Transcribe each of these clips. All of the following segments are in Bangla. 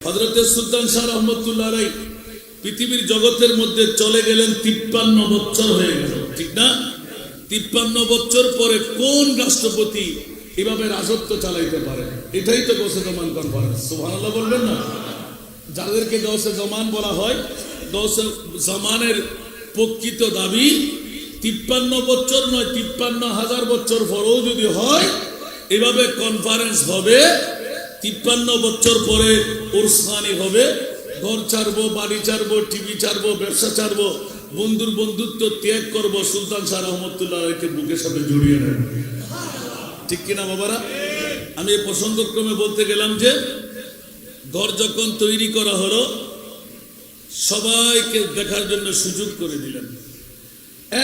হযরত সুলতান শাহ রহমতুল্লাহ আলাইহি পৃথিবীর জগতের মধ্যে চলে গেলেন 53 বছর হয়ে গেল, ঠিক না? 53 বছর পরে কোন রাষ্ট্রপতি এভাবে রাজত্ব চালাইতে পারে? এটাই তো গৌসে জামান কনফারেন্স। সুবহানাল্লাহ বলবেন না? যাদেরকে গৌসে জামান বলা হয়, গৌসে জামানের প্রকৃত দাবি 53 বছর নয়, 53,000 বছর পরেও যদি হয় এভাবে কনফারেন্স হবে, 53 বছর পরে উরসানি হবে, ঘর ছাড়বো, বাড়ি ছাড়বো, টিভি ছাড়বো, ব্যবসা ছাড়বো, বন্ধুর বন্ধুত্ব ত্যাগ করবো, সুলতান শাহ রহমতুল্লাহ আলাইহিকে বুকের সাথে জড়িয়ে নেব। ঠিক কিনা বাবারা? আমি এই প্রসঙ্গক্রমে বলতে গেলাম যে ঘর যখন তৈরি করা হলো সবাইকে দেখার জন্য সুযোগ করে দিলেন।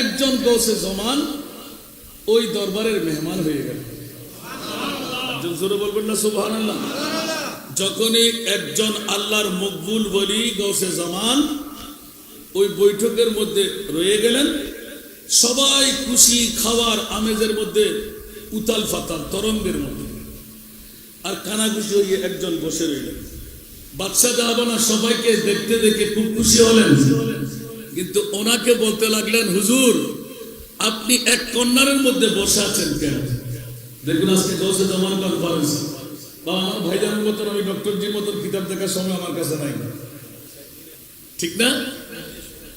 একজন গৌসে জামান ওই দরবারের মেহমান হয়ে গেল। জোরে বলবেন না সুবহানাল্লাহ? যখনই একজন আল্লাহর মকবুল বলি গৌসে জামান ওই বৈঠকের মধ্যে রয়ে গেলেন, সবাই খুশি, খাওয়ার আমেজের মধ্যে উতাল ফাতাল তরঙ্গের মধ্যে, আর কানাঘুষি হয়ে একজন বসে রইলেন। বাদশাহ জাহাবনা সবাইকে দেখতে দেখে খুব খুশি হলেন, কিন্তু ওনাকে বলতে লাগলেন, হুজুর আপনি এক কর্নারের মধ্যে বসে আছেন কেন? দেখুন আজকে গৌসে জামান কনফারেন্স বা আমার ভাইজানের মতন, আমি ডক্টর জির মতন কিতাব দেখার সময় আমার কাছে নাই, ঠিক না?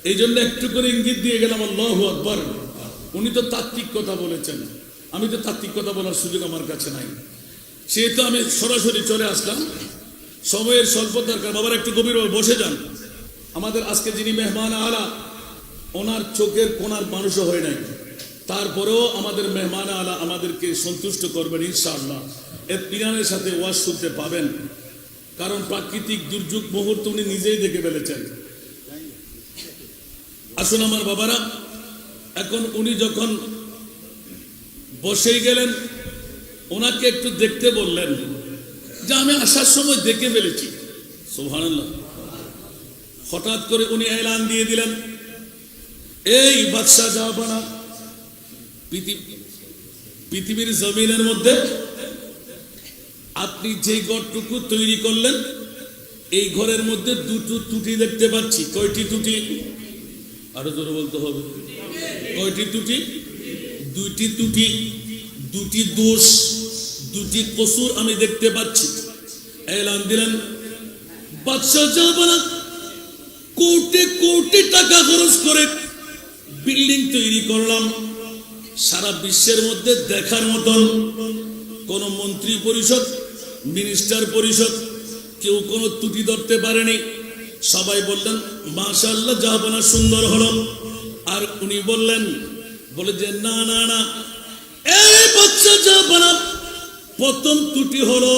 এই জন্য একটু করে ইঙ্গিত দিয়ে গেলাম, আল্লাহু আকবার। উনি তো তাত্ত্বিক কথা বলেছেন, আমি তো তাত্ত্বিক কথা বলার সুযোগ আমার কাছে নাই, সেহেতু আমি সরাসরি চলে আসলাম। সময়ের স্বল্পতার কারণে বাবার একটু গভীরভাবে বসে যান। আমাদের আজকে যিনি মেহমান আলা, ওনার চোখের কোনার মানুষও হয় নাই, তারপরেও আমাদের মেহমান আলা আমাদেরকে সন্তুষ্ট করবেন ইনশাআল্লাহ। ইত্মিনানের সাথে ওয়াজ শুনতে পাবেন, কারণ প্রাকৃতিক দুর্যোগ মুহূর্ত উনি নিজেই দেখে ফেলেছেন। আসুন আমার বাবারা, এখন উনি যখন বসেই গেলেন, ওনাকে একটু দেখতে বললেন যে আমি আসার সময় দেখে ফেলেছি। সুবহানাল্লাহ। হঠাৎ করে উনি এলান দিয়ে দিলেন, এই বাদশাহ জাহাবনা, পৃথিবীর জমিনের মধ্যে আপনি যে ঘরটুকু তৈরি করলেন, এই ঘরের মধ্যে দুটো ত্রুটি দেখতে পাচ্ছি। কয়টি ত্রুটি? আরো জোরে বলতে হবে। কয়টি ত্রুটি? দুইটি ত্রুটি, দুটি দোষ, দুটি কসুর আমি দেখতে পাচ্ছি। এলান দিলেন, বাদশাহ জাহাবনা কোটি কোটি টাকা খরচ করে বিল্ডিং তৈরি করলাম, সারা বিশ্বের মধ্যে দেখার মতন কোন মন্ত্রী পরিষদ, মিনিস্টার পরিষদ কেউ কোনো ত্রুটি ধরতে পারেনি। সবাই বললেন মাশাআল্লাহ জাহাবনা সুন্দর হলো। আর উনি বললেন, বলে যে না না না, এই বাদশাহ জাহাবনা প্রথম ত্রুটি হলো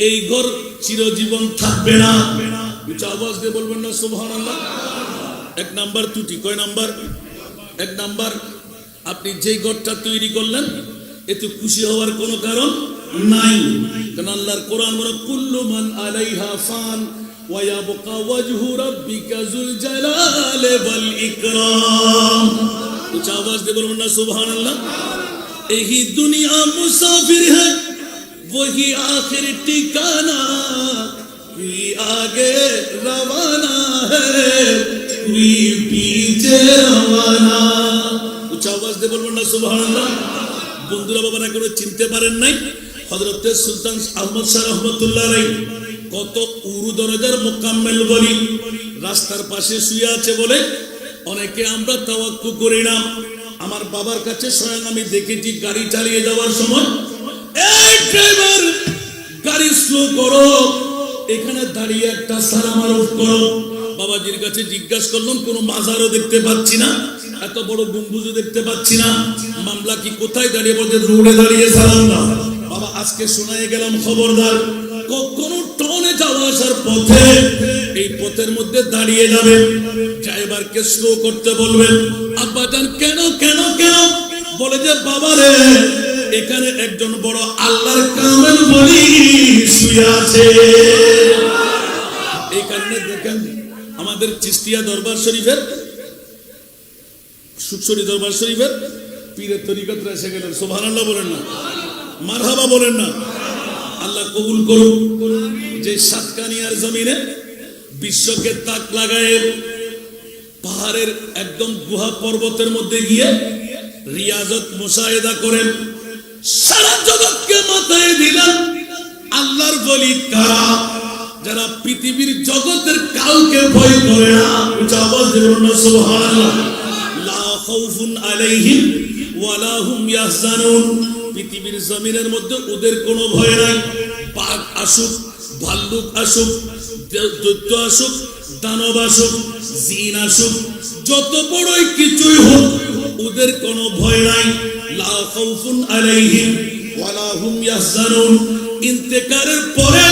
এই ঘর চিরজীবন থাকবে না। উচ্চ আওয়াজ দিয়ে বলবেন না সুবহানাল্লাহ? এক নাম্বার ত্রুটি। কয় নাম্বার? এক নাম্বার, আপনি যেই ঘরটা তৈরি করলেন এতে খুশি হওয়ার কোনো কারণ নাই, কারণ আল্লাহর কোরআন বলে কুল্লু মান আলাইহা ফান ওয়া ইয়াবকা ওয়াজহু রাব্বিকা যুল জালালি ওয়াল ইকরাম। উচ্চ আওয়াজ দিয়ে বলবেন না সুবহানাল্লাহ? यही दुनिया मुसाफिर है वही आखिर ठिकाना, कोई आगे रवाना है कोई पीछे रवाना। उच्च आवाज দিয়ে বলবেন না সুবহানাল্লাহ? বন্ধুরা বাবারা কেউ চিনতে পারেন নাই হযরত সুলতান আহমদ শাহ রহমাতুল্লাহ আলাইহি কত উরু দরজার মুকাম্মেল বলি, রাস্তার পাশে শুয়ে আছে বলে অনেকে আমরা তাওয়াক্কু করি না। আমার বাবার কাছে স্বয়ং আমি দেখেছি গাড়ি চালিয়ে যাওয়ার সময়, এই ড্রাইভার গাড়ি স্লো করো, এখানে দাঁড়িয়ে একটা সালাম আরজ করো। বাবাজির কাছে জিজ্ঞাসা করলাম, কোনো মাজারও দেখতে পাচ্ছি না, এত বড় গম্বুজও দেখতে পাচ্ছি না, মামলা কি কোথায় দাঁড়িয়ে? বলতে রোডে দাঁড়িয়ে সালাম দাও। বাবা আজকে শোনায় গেলাম, খবরদার কখনো টাউনে যাওয়া আসার পথে এই পথের মধ্যে দাঁড়িয়ে যাবেন, ড্রাইভারকে স্লো করতে বলবেন। আব্বা জান কেন কেন কেন? বলে যে বাবা রে, এখানে একজন বড় আল্লাহর কামেল বলি শুয়ে আছে। এই কারণে দেখেন আমাদের চিস্তিয়া দরবার শরীফের, সুকসরি দরবার শরীফের পীরের তরিকতরা এসে গেলেন। সুবহানাল্লাহ বলেন না? মারহাবা বলেন না? আল্লাহ কবুল করুন। যে সাতকানিয়ার জমিনে বিশ্বকে তাক লাগায় পাহাড়ের একদম গুহা পর্বতের মধ্যে গিয়ে রিয়াজত মুশাহিদা করেন, সারা জগৎকে মাথায় দিলেন আল্লাহর ওলি কারা, যারা পৃথিবীর জগতের কাউকে ভয় করে না। উচ্চ আওয়াজ দিয়ে বলুন সুবহানাল্লাহ। লা খাউফুন আলাইহিম ওয়ালা হুম ইয়াহজানুন। পৃথিবীর জমিনের মধ্যে ওদের কোনো ভয় নাই। বাঘ আসুক, ভাল্লুক আসুক, দৈত্য আসুক, দানব আসুক, জিন আসুক, যত বড়ই কিছুই হোক ওদের কোনো ভয় নাই। লা খাউফুন আলাইহিম ওয়ালা হুম ইয়াহজানুন। ইন্তেকারের পরে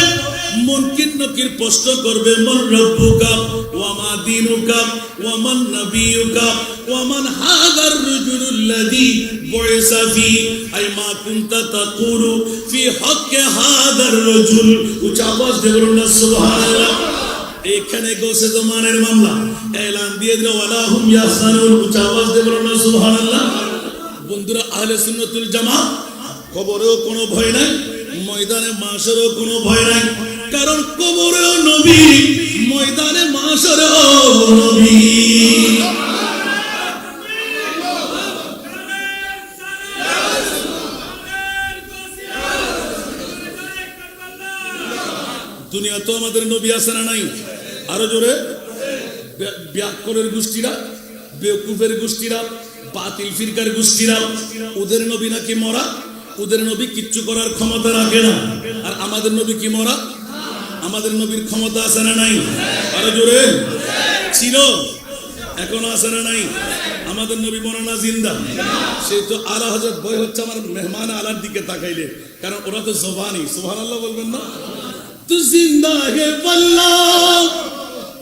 মুনকির নকির প্রশ্ন করবে, মান রব্বুকা ওয়া মা দীনুকা ওয়া মান নাবিয়ুকা ওয়া মান হাযার রাজুলুল্লাযী বুইসা ফি আই মা কুনতা তাকুলু ফি হক্কি হাযার রাজুল। উচ্চ আওয়াজ দিয়ে বলুন না সুবহানাল্লাহ। এখানে গৌসে জামানের মামলা এলান দিয়ে দিল, ওয়ালা হুম ইয়াহজানুন। উচ্চ আওয়াজ দিয়ে বলুন না সুবহানাল্লাহ। বন্ধুরা, আহলে সুন্নাতুল জামাত কবরেও কোনো ভয় নাই, ময়দানে মাশরেও কোনো ভয় নাই, কারণ কবরেও নবী, ময়দানে মাশরেও নবী। দুনিয়া তো আমাদের নবী আছে না নাই? আরো জোরে। ব্যাকরণের গোষ্ঠীরা, বেওকুফের গোষ্ঠীরা, বাতিল ফিরকার গোষ্ঠীরা, ওদের নবী নাকি মরা, ওদের নবী কিচ্ছু করার ক্ষমতা রাখে না। আর আমাদের নবী কি মরা? আমাদের নবীর ক্ষমতা আছে না নাই? আরো জোরে। ছিল, এখন আছে না নাই? আমাদের নবী মরা না জিন্দা? সেই তো আলা হযরত ভয় হচ্ছে আমার মেহমান আলার দিকে তাকাইলে, কারণ ওরা তো জবানি। সুবহানাল্লাহ বলবেন না? তু জিন্দা হে ওয়াল্লাহ,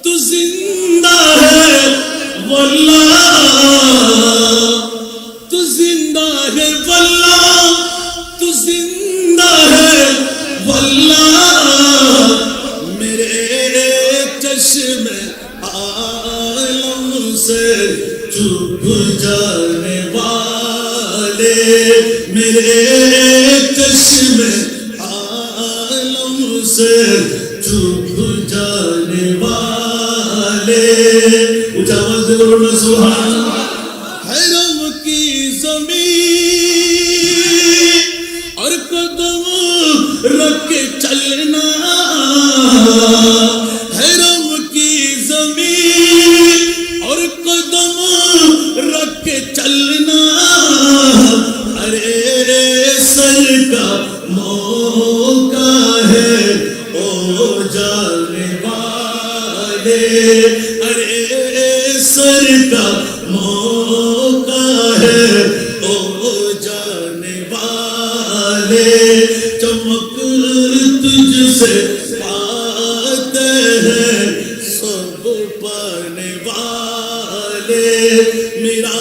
তু জিন্দা হে ওয়াল্লাহ, তু জিন্দা হে ওয়াল্লাহ, তু জিন্দা হে ওয়াল্লাহ, মেরে চশ্মে आलम से चुप जाने वाले, मेरे चश्मे आलम से चुप जाने वाले। ऊंचा आवाज से बोलो ना सुभान अल्लाह। हरम की ज़मीन और कदम रख के चलना, हरम की ज़मीन और कदम रख के चलना, अरे सर का मौका है ओ जाने वाले, अरे सर का मौका है ओ जाने वाले। चमक तुझसे पाते हैं सब पाने वाले, मेरा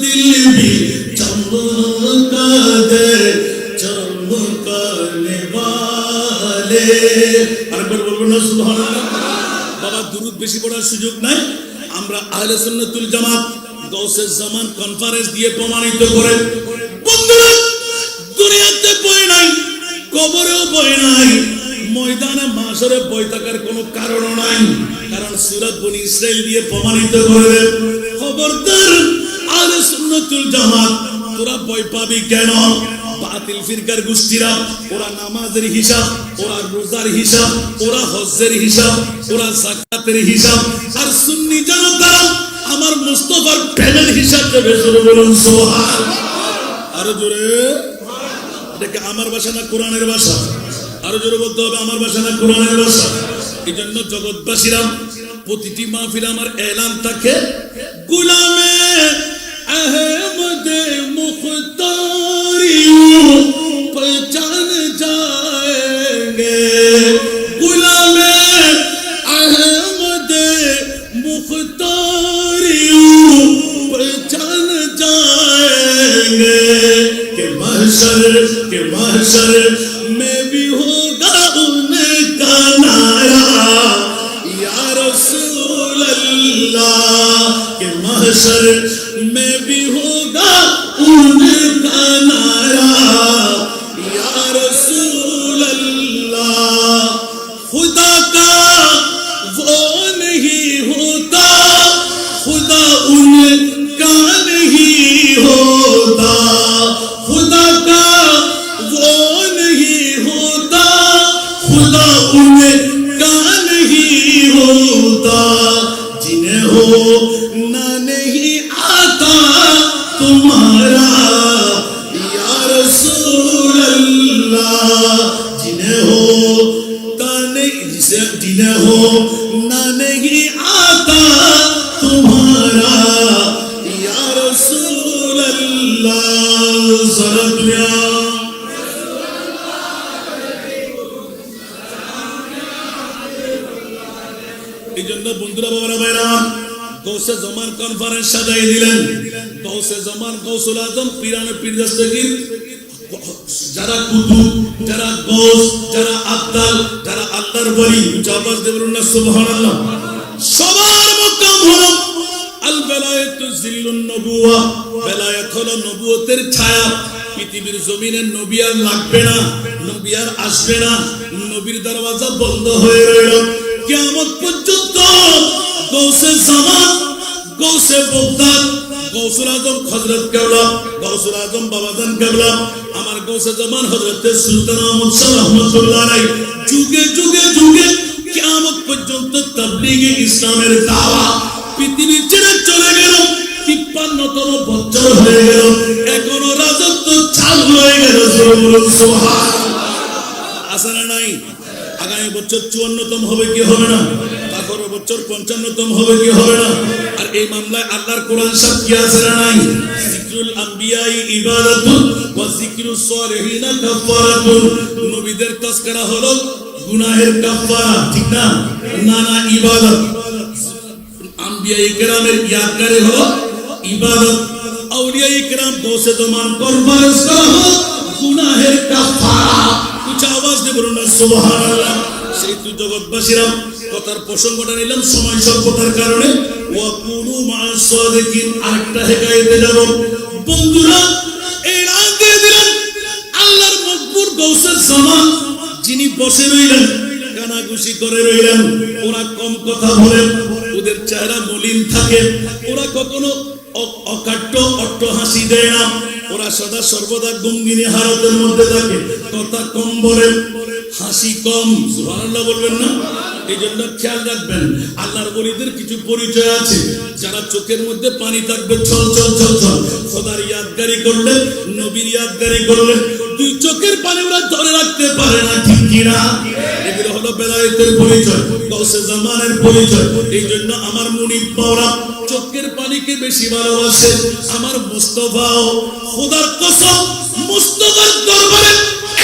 दिल भी चमका दे चमकाने वाले। আরেকবার বলবো না সুবহানাল্লাহ। বাবা, দুরূদ বেশি পড়ার সুযোগ নাই। আমরা আহলে সুন্নাতুল জামাত গৌসে জামান কনফারেন্স দিয়ে প্রমাণিত করে, বন্ধুরা, দুনিয়াতে ভয় নাই, কবরেও ভয় নাই, ময়দানে মাশরে ভয় থাকার কোনো কারণ নাই, কারণ সূরা বনী ইসরাইল দিয়ে প্রমাণিত করে। খবরদার আহলে সুন্নাতুল জামাত, তোরা ভয় পাবি কেন? বাতিল ফিরকার গোষ্ঠীরা, ওরা নামাজের হিসাব, ওরা রোজার হিসাব, ওরা হজ্জের হিসাব, ওরা যাকাতের হিসাব, আর সুন্নি জনতা আমার মুস্তাফার প্রেমের হিসাব দেবে। বলুন সুবহানাল্লাহ। আরো জোরে। এটা আমার ভাষা না কোরআনের ভাষা? আরো জোরে বলতে হবে, আমার ভাষা না কোরআনের ভাষা? এই জন্য জগৎবাসীরা প্রতিটি মাহফিলে আমার এলান থাকে, গোলামে আহমদে মুখতারিয়ো পহচান যায়েঙ্গে, গোলামে আহমদে মুখতারিয়ো পহচান যায়েঙ্গে, के महशर में भी होगा उनका नारा या रसूल अल्लाह, के महशर में भी होगा उनका नारा या रसूल जिन्हें हो ना नहीं आता तुम्हारा या रसूल अल्लाह सरदुनिया এই জন্য বন্ধুরা বাবারা ভাইরা গৌসে জামান কনফারেন্স সাজাই দিলেন গৌসে জামান গৌসুল আজম পীরানে পীর দস্তগীর যারা কুতুব যারা গৌস যারা আব্দাল যারা আল্লাহর ওলি জাবাজ দেবরুন সুবহানাল্লাহ সবার মুকাম হলো আল বেলায়েতু জিল্লুন নবুওয়া বেলায়েত হলো নবুয়তের ছায়া পৃথিবীর জমিনে নবী আর লাগবে না নবী আর আসবে না নবীর দরওয়াজা বন্ধ হয়ে রইল কিয়ামত পর্যন্ত গৌসে জামান গৌসে বগদাদ গৌসুল আজম হযরত কেবলা গৌসুল আজম বাবাজান কেবলা আমার গৌসে জামান হযরত সুলতান আহমদ শাহ রহমাতুল্লাহ আলাইহি যুগে যুগে যুগে কিয়ামত পর্যন্ত তাবলীগ ইসলামের দাওয়া পৃথিবী ছেড়ে চলে গেল ৫৩তম বছর হয়ে গেল এখনো রাজত্ব চালু হয়ে গেল সুবহানাল্লাহ আসলে নাই আগামী বছর ৫৪তম হবে কি হবে না তারপরের বছর ৫৫তম হবে কি হবে না আর এই মামলায় আল্লাহর কোরআন সাক্ষী আছে না নাই যিকরুল আম্বিয়াই ইবাদাতুন ওয়া যিকরুস সালিহিনা কাফারাতুন নবীদের তাজকিরা হলো গুনাহের কাফারা ঠিক না না ইবাদত আম্বিয়ায়ে কেরামের ইয়াদগারে হলো ইবাদত আউলিয়ায়ে কেরাম গৌসে জামান কনফারেন্স করা হলো গুনাহের কাফারা উচ্চ আওয়াজ দিয়ে বলুন না সুবহানাল্লাহ সেই তো জগৎবাসীরা কথার প্রসঙ্গটা নিলাম সময় স্বল্পতার কারণে ওয়া কুনু মা'আস সাদিকিন আরেকটা হেকায়েতে যাব বন্ধুরা এই রাত দিয়ে দিলেন আল্লাহর মকবুল গৌসে জামান যিনি বসে রইলেন কানাঘুষি করে রইলেন ওরা কম কথা বলেন ওদের চেহারা মলিন থাকে ওরা কখনো অকাট্য অট্ট হাসি দেয় না ওরা সদা সর্বদা গম্ভীর হালতের মধ্যে থাকে কথা কম বলে হাসি কম সুবহানাল্লাহ বলবেন না এই জন্য খেয়াল রাখবেন আল্লাহর ওলিদের কিছু পরিচয় আছে যারা চোখের মধ্যে পানি থাকবে ছল ছল ছল ছল খোদার ইয়াদগারি করলে নবীর ইয়াদগারি করলে দুই চোখের পানি ওরা ধরে রাখতে পারে না ঠিক কি না এগুলো হলো বেলায়েতের পরিচয় গৌসে জামানের পরিচয় এই জন্য আমার মুনিব মাওলা চোখের পানিকে বেশি ভালোবাসে আমার মুস্তাফাও খোদার কসম মুস্তাফার দরবারে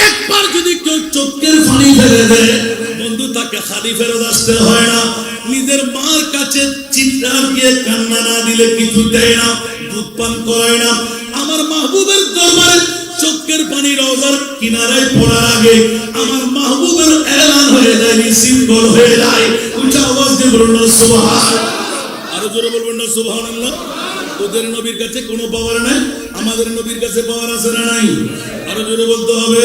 একবার যদি কেউ চোখের পানি ফেলে দেয় বন্ধু তাকে খালি ফেরত আসতে হয় না নিজের মার কাছে চিৎকার দিয়ে কান্না না দিলে কিছু দেয় না দুধ পান করায় না আমার মাহবুবের দরবারে চোখের পানি রওজার কিনারায় পড়ার আগে আমার মাহবুবের এলান হয়ে যায় সিম্বল হয়ে যায় উচ্চ আওয়াজ দিয়ে বলুন সুবহানাল্লাহ আরো জোরে বলবেন না সুবহানাল্লাহ ওদের নবীর কাছে কোনো পাওয়ার নাই আমাদের নবীর কাছে পাওয়ার আছে না নাই আরো জোরে বলতে হবে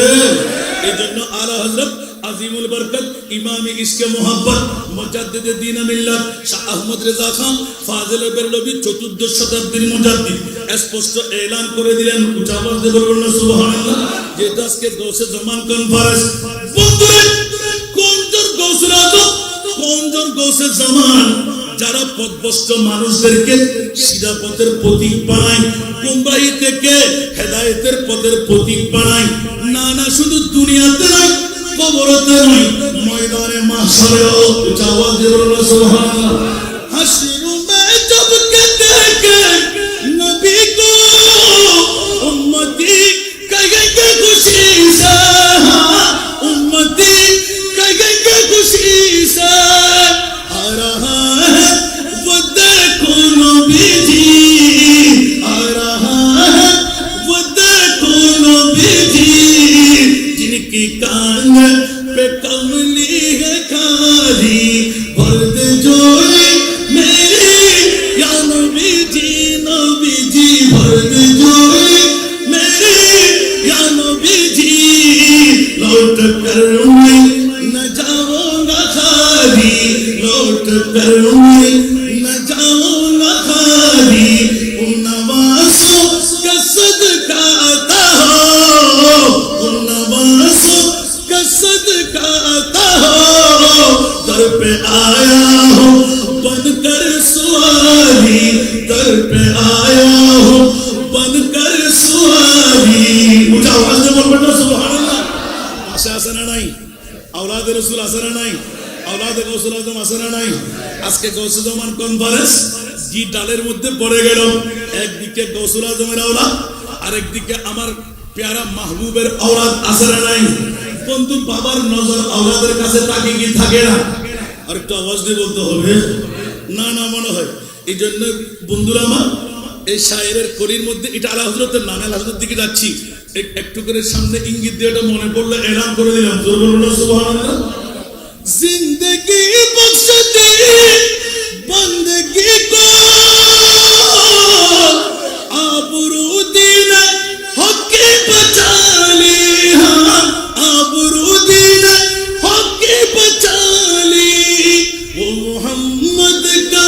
এই জন্য আলা হযরত আজিমুল বরকত ইমামে ইশকে মোহাব্বত মুজাদ্দিদে দ্বীন মিল্লাত শাহ আহমদ রেজা খান ফাজিলে বেরলভী ১৪শ শতাব্দীর মুজাদ্দিদ স্পষ্ট এলান করে দিলেন উচ্চ আওয়াজ দিয়ে বলবেন না সুবহানাল্লাহ যে আজকে গৌসে জামান কনফারেন্স বন্ধুরা কোনজন গৌসুল আজম কোনজন গৌসে জামান যারা পথভ্রষ্ট মানুষদেরকে সিধা পথের প্রতীক বানায় গুমরাহি থেকে হেদায়েতের পথের প্রতীক বানায় না না শুধু দুনিয়াতে নয় কবরতে নয় ময়দানে মাহশরেও আওয়াজ দিয়ে বলুন সুবহানাল্লাহ হাসরু মে জব কে দেখে নবী কো উম্মতি কহেঙ্গে খুশি সে উম্মতি কহেঙ্গে খুশি সে आ रहा है वो देखो नबी जी आ रहा है वो देखो नबी जी जिनकी कान पे कमली है खाली वर्द जोड़ी मेरी या नबी जी वर्द जोड़ी मेरी या नबी जी लौट कर न जाऊंगा खाली लौट कर न जाऊंगा खाली उन नवासों का सदका आता हो उन नवासों का सदका आता हो दर पे आया हो बनकर सुवाली दर पे आया हो बनकर सुवाली मुझे आवाज में बोल बेटा सुभान अल्लाह आशा आसना नहीं औलाद रसूल आसना नहीं আওলাদে গৌসুল আজম আছে না নাই? আজকে গৌসে জামান কনফারেন্স জি ডালের মধ্যে পড়ে গেল, একদিকে গৌসুল আজমের আওলাদ, আরেকদিকে আমার পেয়ারা মাহবুবের আওলাদ আছে না নাই? বন্ধু বাবার নজর আওলাদের কাছে তাকে কি থাকে না? আর একটু আওয়াজ দিয়ে বলতে হবে না, না মনে হয়। এই জন্য বন্ধুরা আমার, এই শায়েরের করির মধ্যে এটা আলা হযরতের নাম, আলা হযরতের দিকে যাচ্ছি, একটু করে সামনে ইঙ্গিত দিয়ে এটা মনে পড়লে এলান করে দিলাম, জোর বলুন না সুবহানাল্লাহ। जिंदगी बख्श दी बंदगी को, आबरू दीन हक की बचा ली, हाँ आबरू दीन हक की बचा ली, वो मोहम्मद का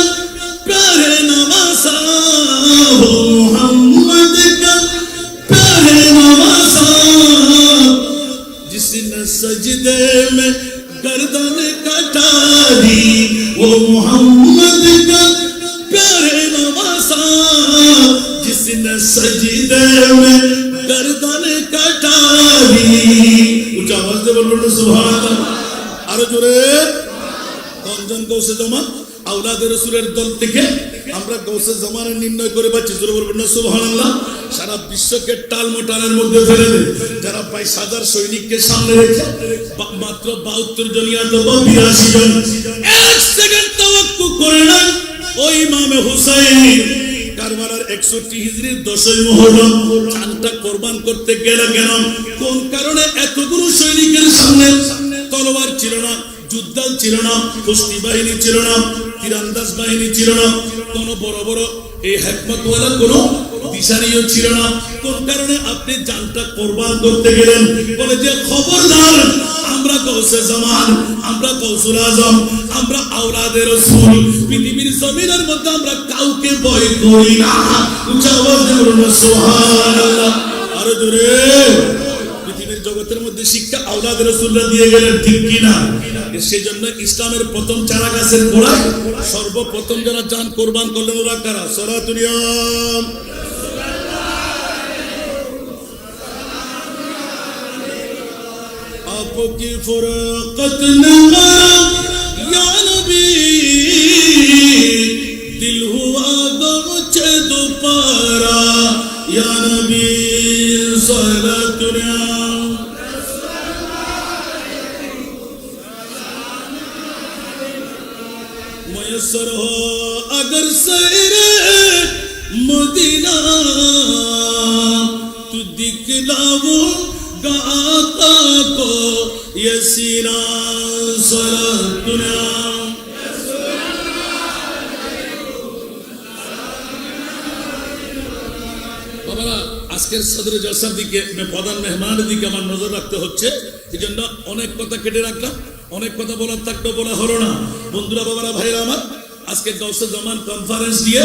प्यारे नवासा, वो मोहम्मद का प्यारे नवासा, जिसने सजदे में गर्दन कटा दी, वो मोहम्मद का प्यारे नवासा, जिसने सजदे में गर्दन कटा दी। उच्च आवाज से बोलो ना सुभान अल्लाह। आरो जोरे कौन गौसे जमान আওলাদে রাসূলের দল থেকে আমরা গৌসে জামানে নির্ণয় করে পাচ্ছি, জোরে বলবেন না সুবহানাল্লাহ। সারা বিশ্বকে টালমোটালের মধ্যে ফেলে দেয়, যারা ২২,০০০ সৈনিককে সামনে রেখে মাত্র ৭২ জন অথবা ৮২ জন এক সেকেন্ড তাওয়াক্কুফ করে না ওই ইমামে হুসাইন কারবালার ৬১ হিজরির ১০ই মুহররম চাঁদটা কোরবান করতে গেল কেন? কোন কারণে? এতগুলো সৈনিকের সামনে তলোয়ার ছিল না, যুদ্ধাল ছিল না, কুস্তি বাহিনী ছিল না, তীরন্দাজ বাহিনী ছিল না, কোন বড় বড় এই হিকমতওয়ালা কোন দিশারিও ছিল না। কোন কারণে আপনি জানটা কোরবান করতে গেলেন? বলে যে খবরদার, আমরা গৌসে জামান, আমরা গৌসুল আজম, আমরা আওলাদে রাসূল, পৃথিবীর জমিনের মধ্যে আমরা কাউকে ভয় করি না। উচ্চ আওয়াজে বলুন সুবহানাল্লাহ। আরো জোরে। পৃথিবীর জগতের মধ্যে শিক্ষা আওলাদে রাসূলরা দিয়ে গেলেন, ঠিক কি না? সেজন্য ইসলামের প্রথম চারা গাছের গোড়ায় সর্বপ্রথম যারা জান কোরবান করলেন ওরা কারা? সরাতুনিয়াম आपकी फुरकत न या नबी, दिल हुआ गम चे दोपारा, या नबी सलातुनियाम। मयसर हो अगर सैरे मदीना, तू दिखलाओ आका को ये सीना सलातुनियाम। বাবারা, আজকের সদরে জলসার দিকে প্রধান মেহমানের দিকে আমার নজর রাখতে হচ্ছে, এই জন্য অনেক কথা কেটে রাখলাম, অনেক কথা বলার থাকলেও বলা হলো না। বন্ধুরা, বাবারা, ভাইরা আমার, আজকে গৌসে জামান কনফারেন্স দিয়ে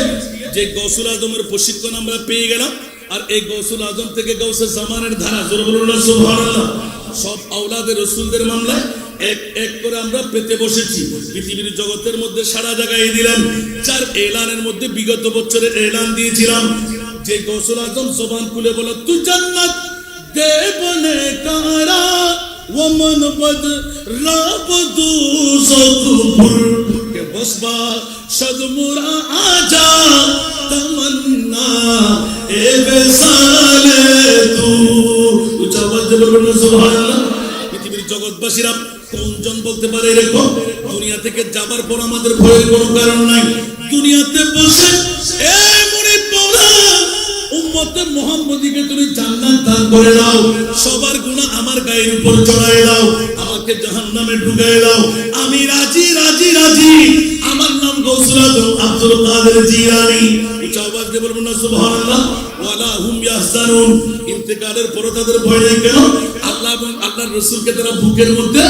যে গৌসুল আজমের প্রশিক্ষণ আমরা পেয়ে গেলাম, আর এই গৌসুল আজম থেকে গৌসে জামানের ধারা, জোরে বলুন না সুবহানাল্লাহ, সব আওলাদে রাসূলদের মামলায় এক এক করে আমরা পেতে বসেছি। পৃথিবীর জগতের মধ্যে সারা জায়গায় দিলেন, যার এলানের মধ্যে বিগত বছরের এলান দিয়েছিলাম যে গৌসুল আজম জবান খুলে বলে, তু জান্নাত দে বনে কারা ওমন বদ রাব দুজখুর কে বসবা সদমুরা আজা তমন্না এ বেসালে তু। উচ্চ আওয়াজে বলুন না সুবহানাল্লাহ। পৃথিবীর জগৎবাসীরা কোনজন বলতে পারে এরকম, দুনিয়া থেকে যাবার পর আমাদের ভয়ের কোনো কারণ নাই, দুনিয়াতে বসে এ মুরিদ মাওলা উম্মতে মুহাম্মদীকে তুমি জান্নাত দান করে দাও, সবার গুনাহ আমার গায়ের উপর চড়ায় দাও, আমাকে জাহান্নামে ঢুকায় দাও, আমি রাজি রাজি রাজি। আমার নাম গৌসুল আজম আব্দুল কাদের জিলানী। উচ্চ আওয়াজ দিয়ে বলবেন না সুবহানাল্লাহ। ওয়ালা হুম ইয়াহজানুন, ইন্তেকালের পর তাদের ভয় নেই কেন? আল্লাহ এবং আল্লাহর রাসূলকে তারা বুকের মধ্যে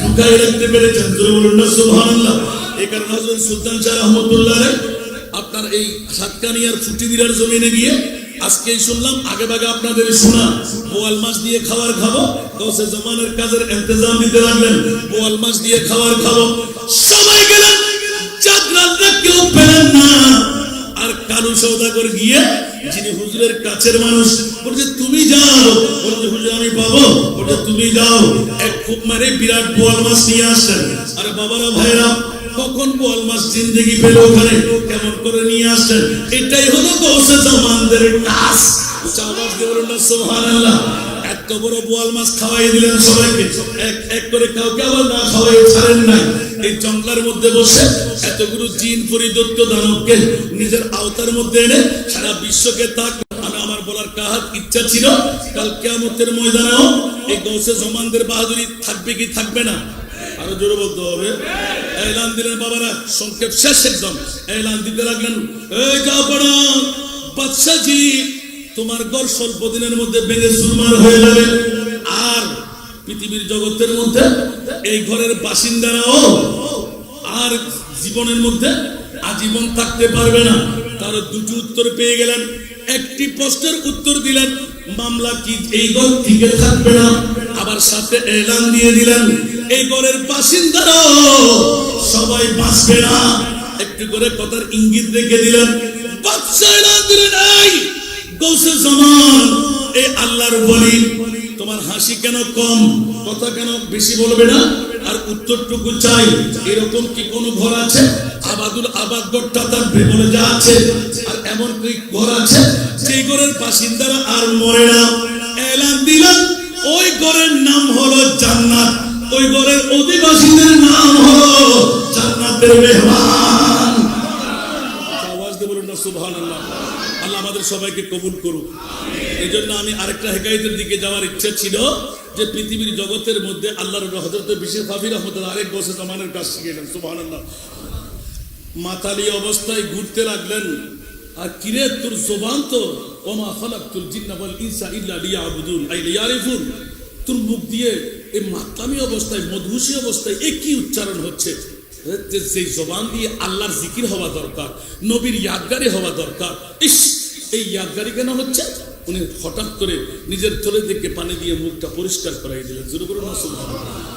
ঢুকায় রাখতে পেরেছেন, জোরে বলুন না সুবহানাল্লাহ। এই কারণে হযরত সুলতান শাহ রহমাতুল্লাহ আলাইহি আপনার এই সাতকানিয়ার ফুটিদিরার জমিনে গিয়ে আজকেই শুনলাম, আগে ভাগে আপনাদের শোনা, বোয়াল মাছ দিয়ে খাবার খাবো, গৌসে জামানের কাজের ইন্তজাম দিতে লাগলেন, বোয়াল মাছ দিয়ে খাবার খাবো, সবাই গেলেন, চাঁদ রাতটা কেউ পেলেন না, আর কারো সাধু সওদাগর গিয়ে যিনি হুজুরের কাছের মানুষ বলছে তুমি যাও, বলছে হুজুর আমি পাবো, বলছে তুমি যাও, এক খুব মারে বিরাট বোয়াল মাছ নিয়ে আসেন। আরে বাবারা ভাইরা, কখন বোয়াল মাছ জিন্দেগি পেল ওখানে, কেমন করে নিয়ে আসেন? এটাই হলো গৌসে জামানদের টাস। আওয়াজ দিয়ে বলুন না সুবহানাল্লাহ। এত বড় বোয়াল মাছ খাওয়াই দিলেন সবাইকে, এক এক করে কাউকে আবার না খাওয়াই ছাড়েন নাই। এই জঙ্গলের মধ্যে বসে এতগুলো জিন পরিদত্ত দানবকে নিজের আওতার মধ্যে এনে সারা বিশ্বকে তাক। আমার বলার কাহাত ইচ্ছা ছিল কাল কিয়ামতের ময়দানেও এই গৌসে জামানদের বাহাদুরি থাকবে কি থাকবে না? আরো জোরে বলতে হবে। এলান দিলেন বাবারা, সংক্ষেপ শেষ একদম। এলান দিতে লাগলেন, এই জাপানা বাদশাহজি, তোমার ঘর স্বল্প দিনের মধ্যে ভেঙে চুরমার হয়ে যাবে, আর পৃথিবীর জগতের মধ্যে এই ঘরের বাসিন্দারাও আর জীবনের মধ্যে আজীবন থাকতে পারবে না। তার দুটি উত্তর পেয়ে গেলেন। একটি প্রশ্নের উত্তর দিলেন, মামলা কি এই ঘর টিকে থাকবে না, আবার সাথে এলান দিয়ে দিলেন এই ঘরের বাসিন্দারাও সবাই বাঁচবে না। একটু করে কথার ইঙ্গিত রেখে দিলেন। বাদশা এলান দিলেন, এই গৌসে জামান, এই আল্লাহর ওলি, তোমার হাসি কেন কম, কথা কেন বেশি বলবে না? আর উত্তরটুকু চাই, এরকম কি কোন ঘর আছে আবাদুল আবাদ ঘরটা থাকবে বলে যা আছে? আর এমন কি ঘর আছে যে ঘরের বাসিন্দারা আর মরে না? এলান দিলেন, ওই ঘরের নাম হলো জান্নাত, ওই ঘরের অধিবাসীদের নাম হলো জান্নাতের মেহমান। আওয়াজ দিয়ে বলুন না সুবহানাল্লাহ। আল্লাহ আমাদের সবাইকে কবুল করুক। এই জন্য আমি আরেকটা হেকায়েতের দিকে যাওয়ার ইচ্ছা ছিল, যে পৃথিবীর জগতের মধ্যে আল্লাহর হযরত বিশির ফাফি রাহমাতুল্লাহ আলাইহি গৌসে জামানের কাছ থেকে গেলেন। সুবহানাল্লাহ। মাতালি অবস্থায় ঘুরতে লাগলেন, আর কিরে তোর জবান তো ওমা খালাকতুল জিন্না ওয়াল ইনসা ইল্লা লিয়াবুদুন আই লিয়ারিফুন, তোর মুখ দিয়ে এই মাতলামি অবস্থায়, মদহুশী অবস্থায় এ কি উচ্চারণ হচ্ছে? যে জবান দিয়ে আল্লাহর জিকির হওয়া দরকার, নবীর ইয়াদগারি হওয়া দরকার, ইস এই ইয়াদগারি কেন হচ্ছে? উনি হঠাৎ করে নিজের চলে দিকে পানি দিয়ে মুখটা পরিষ্কার করাই দিলেন। জোরে বলুন না সুবহানাল্লাহ।